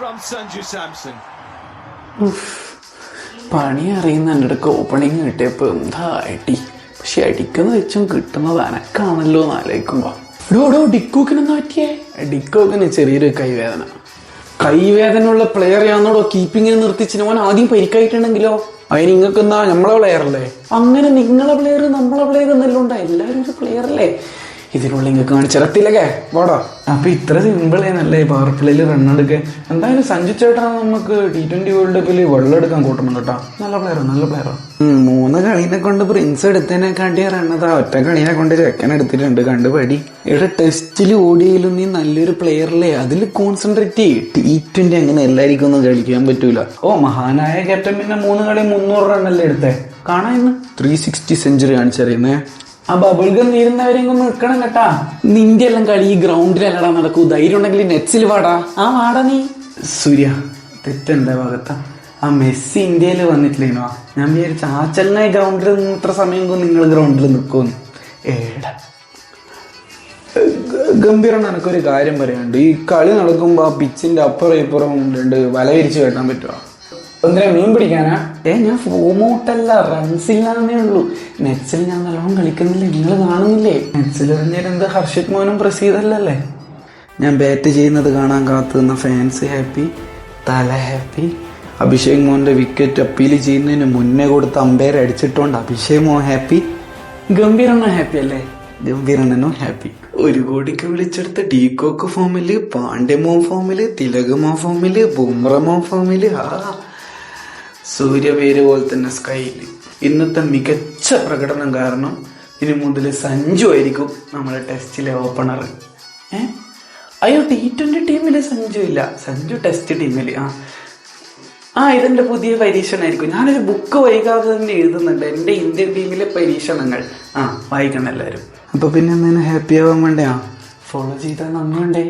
from Sanju Samson. പണി അറിയുന്ന എൻ്റെ അടുക്ക് ഓപ്പണിങ് കിട്ടിയപ്പോൾ എന്താ അടി. പക്ഷെ അടിക്കുന്ന വെച്ചും കിട്ടുന്നത് അനക്കാണല്ലോ എന്ന് ആലോചിക്കുമ്പോ ഡിക്കോക്കിനെന്താ പറ്റിയേ? ഡിക്കോക്കിന് ചെറിയൊരു കൈവേദന ഉള്ള പ്ലെയർ ആണെന്നോടോ കീപ്പിങ്ങിന് നിർത്തിച്ചിന്. ഓൻ ആദ്യം പരിക്കായിട്ടുണ്ടെങ്കിലോ അതിന് നിങ്ങൾക്ക് എന്താ നമ്മളെ പ്ലെയർ അല്ലേ? അങ്ങനെ നിങ്ങളെ പ്ലെയർ നമ്മളെ പ്ലെയർ എന്നെല്ലാം ഉണ്ടാ, എല്ലാവരും ഒരു പ്ലെയർ അല്ലേ? ഇതിനുള്ള നിങ്ങൾക്ക് കാണിച്ചിരത്തില്ലേ വാടാ. അപ്പൊ ഇത്ര സിമ്പിളേന്നല്ലേ പവർ പ്ലേയിൽ റണ്ണെടുക്കെ. എന്തായാലും സഞ്ജു ചേട്ടാ നമുക്ക് T20 വേൾഡ് കപ്പിൽ വെള്ളം എടുക്കാൻ കൂട്ടണം കേട്ടോ. നല്ല പ്ലെയർ. 3 കളീനെ കൊണ്ട് പ്രിൻസ് എടുത്തതിനെക്കാട്ടി റണ്ണതാ ഒറ്റ കളീനെ കൊണ്ട് ചെക്കൻ എടുത്തിട്ടുണ്ട്. കണ്ടുപടി. ഇവിടെ ടെസ്റ്റിൽ ഓടിയാലും നീ നല്ലൊരു പ്ലെയറല്ലേ, അതിൽ കോൺസെൻട്രേറ്റ് ചെയ്യ്. T20 അങ്ങനെ എല്ലാവർക്കും ഒന്നും കളിക്കാൻ പറ്റൂല. മഹാനായ ക്യാപ്റ്റൻ പിന്നെ 3 കളി 300 റണ്ണല്ലേ എടുത്തേ. കാണാ ഇന്ന് 360 സെഞ്ചുറി കാണിച്ചറിയുന്നേ. ആ ബബിൾഗം നീരുന്നവരെയും ഒന്ന് നിൽക്കണം കേട്ടാ. നിന്റെ എല്ലാം കളി ഈ ഗ്രൗണ്ടിലല്ലടാ നടക്കൂ. ധൈര്യം ഉണ്ടെങ്കിൽ നെറ്റ്സിൽ വാടാ. വാടാ നീ. സൂര്യ തെറ്റെന്താ ഭാഗത്താ? ആ മെസ്സി ഇന്ത്യയിൽ വന്നിട്ടില്ലേനോ? ഞാൻ വിചാരിച്ച ആ ചെങ്ങായി ഗ്രൗണ്ടിൽ നിന്ന് ഇത്ര സമയം കൊണ്ട് നിങ്ങൾ ഗ്രൗണ്ടിൽ നിൽക്കുമെന്ന്. ഗംഭീരം. എനക്കൊരു കാര്യം പറയാനുണ്ട്. ഈ കളി നടക്കുമ്പോ ആ പിച്ചിന്റെ അപ്പുറം ഇപ്പുറം വല വിരിച്ച് കെട്ടാൻ പറ്റുമോ? എന്തിനാ, മീൻ പിടിക്കാനാ? ഞാൻ ഫോം ഔട്ടല്ല, റൺസില്ലാന്നേ ഉള്ളൂ. നെറ്റ്സിൽ ഞാൻ നല്ലോണം കളിക്കുന്നില്ലേ, നിങ്ങൾ കാണുന്നില്ലേ? നെറ്റ്സിൽ എറിഞ്ഞാലെന്ത് ഹർഷിത് മോനും പ്രസീദല്ലേ? ഞാൻ ബാറ്റ് ചെയ്യുന്നത് കാണാൻ കാത്തു നിന്ന ഫാൻസ് ഹാപ്പി, തല ഹാപ്പി. അഭിഷേക് മോന്റെ വിക്കറ്റ് അപ്പീൽ ചെയ്യുന്നതിന് മുന്നേ കൊടുത്ത് അമ്പയർ അടിച്ചിട്ടുണ്ട്. അഭിഷേക് മോൻ ഹാപ്പി, ഗംഭീരണ്ണ ഹാപ്പി അല്ലേ? ഗംഭീരണ്ണനും ഹാപ്പി. 1 കോടിക്ക് വിളിച്ചെടുത്ത ഡീകോക്ക് ഫോമില്, പാണ്ഡ്യമോ ഫോമില്, തിലകമോ ഫോമില്, ബുംറമോ ഫോമില്. സൂര്യ പേര് പോലെ തന്നെ സ്കൈല്. ഇന്നത്തെ മികച്ച പ്രകടനം കാരണം ഇനി മുതൽ സഞ്ജു ആയിരിക്കും നമ്മുടെ ടെസ്റ്റിലെ ഓപ്പണർ. അയ്യോ, T20 ടീമില് സഞ്ജു ഇല്ല, സഞ്ജു ടെസ്റ്റ് ടീമില്. ഇതെന്റെ പുതിയ പരീക്ഷണമായിരിക്കും. ഞാനൊരു ബുക്ക് വൈകാതെ തന്നെ എഴുതുന്നുണ്ട്, എൻ്റെ ഇന്ത്യൻ ടീമിലെ പരീക്ഷണങ്ങൾ. വായിക്കണം എല്ലാവരും. അപ്പൊ പിന്നെ എന്തിനാ ഹാപ്പി ആവാൻ വേണ്ടേ? ഫോളോ ചെയ്താൽ നന്ദിയുണ്ടേ.